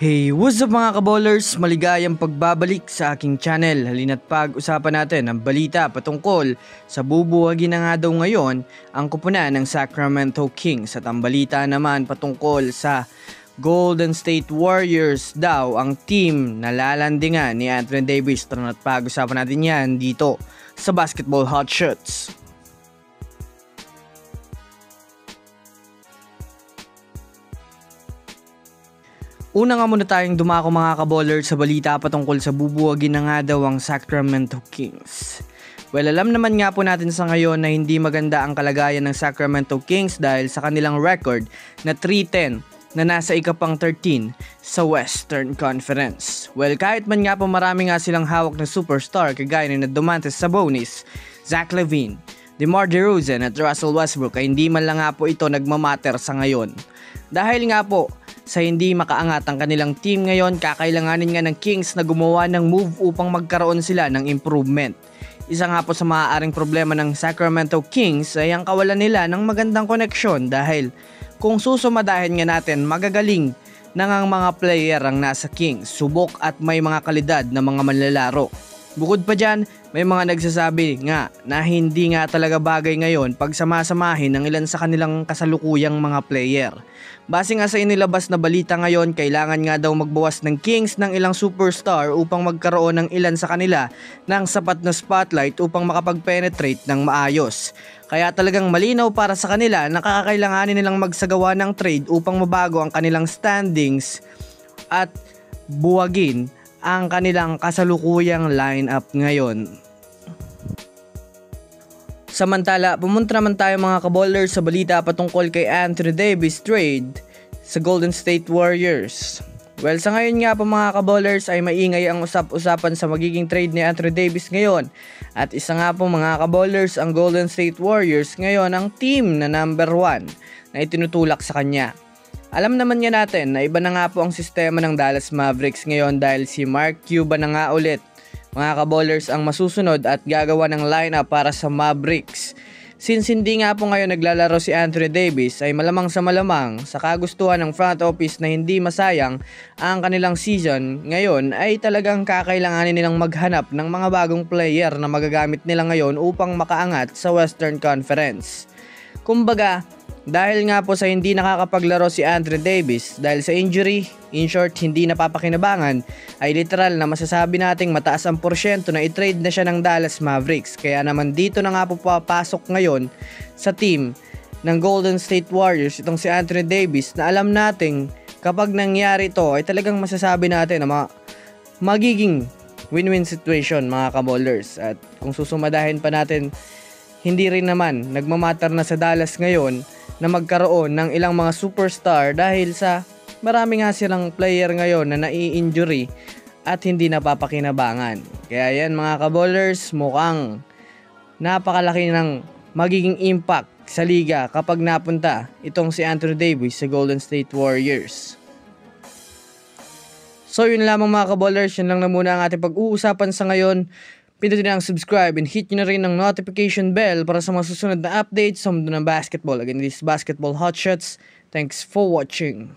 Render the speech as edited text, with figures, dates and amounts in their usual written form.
Hey, what's up mga kaballers? Maligayang pagbabalik sa aking channel. Halina't pag-usapan natin ang balita patungkol sa bubuwagin na nga daw ngayon ang kupunan ng Sacramento Kings. At ang balita naman patungkol sa Golden State Warriors daw ang team na lalandingan ni Anthony Davis. Tara na't pag-usapan natin yan dito sa Basketball Hot Shots. Una nga muna tayong dumako mga kaballers sa balita patungkol sa bubuwagin na nga daw ang Sacramento Kings. Well, alam naman nga po natin sa ngayon na hindi maganda ang kalagayan ng Sacramento Kings dahil sa kanilang record na 3-10 na nasa ikapang 13 sa Western Conference. Well, kahit man nga po marami nga silang hawak na superstar kagaya ni Domantas Sabonis, Zach LaVine, DeMar DeRozan at Russell Westbrook ay hindi man lang nga po ito nagmamatter sa ngayon. Dahil nga po sa hindi makaangat ang kanilang team ngayon, kakailanganin nga ng Kings na gumawa ng move upang magkaroon sila ng improvement. Isa nga po sa maaaring problema ng Sacramento Kings ay ang kawalan nila ng magandang koneksyon dahil kung susumadahin nga natin magagaling na ang mga player ang nasa Kings, subok at may mga kalidad na mga manlalaro. Bukod pa dyan, may mga nagsasabi nga na hindi nga talaga bagay ngayon pag samasamahin ng ilan sa kanilang kasalukuyang mga player. Base nga sa inilabas na balita ngayon, kailangan nga daw magbawas ng Kings ng ilang superstar upang magkaroon ng ilan sa kanila ng sapat na spotlight upang makapag-penetrate ng maayos. Kaya talagang malinaw para sa kanila na kakailanganin nilang magsagawa ng trade upang mabago ang kanilang standings at buwagin ang kanilang kasalukuyang lineup ngayon. Samantala, pumunta naman tayo mga kaballers sa balita patungkol kay Anthony Davis trade sa Golden State Warriors. Well, sa ngayon nga po mga kaballers ay maingay ang usap-usapan sa magiging trade ni Anthony Davis ngayon. At isa nga po mga kaballers, ang Golden State Warriors ngayon ang team na number 1 na itinutulak sa kanya. Alam naman nga natin na iba na nga po ang sistema ng Dallas Mavericks ngayon dahil si Mark Cuban na nga ulit mga kaballers ang masusunod at gagawa ng lineup para sa Mavericks. Since hindi nga po ngayon naglalaro si Anthony Davis ay malamang sa malamang sa kagustuhan ng front office na hindi masayang ang kanilang season ngayon ay talagang kakailanganin nilang maghanap ng mga bagong player na magagamit nila ngayon upang makaangat sa Western Conference. Kumbaga, dahil nga po sa hindi nakakapaglaro si Anthony Davis dahil sa injury, in short hindi napapakinabangan, ay literal na masasabi nating mataas ang porsyento na i-trade na siya ng Dallas Mavericks. Kaya naman dito na nga po papasok ngayon sa team ng Golden State Warriors itong si Anthony Davis na alam nating kapag nangyari ito ay talagang masasabi natin na magiging win-win situation mga kaballers. At kung susumadahin pa natin, hindi rin naman nagmamatter na sa Dallas ngayon na magkaroon ng ilang mga superstar dahil sa marami nga silang player ngayon na nai-injury at hindi napapakinabangan. Kaya yan mga kaballers, mukhang napakalaki ng magiging impact sa liga kapag napunta itong si Anthony Davis sa Golden State Warriors. So yun lamang mga kaballers, yun lang na muna ang ating pag-uusapan sa ngayon. Pindutin na ang subscribe and hit nyo na rin ang notification bell para sa mga susunod na updates sa mundo ng basketball. Again, this is Basketball Hot Shots. Thanks for watching.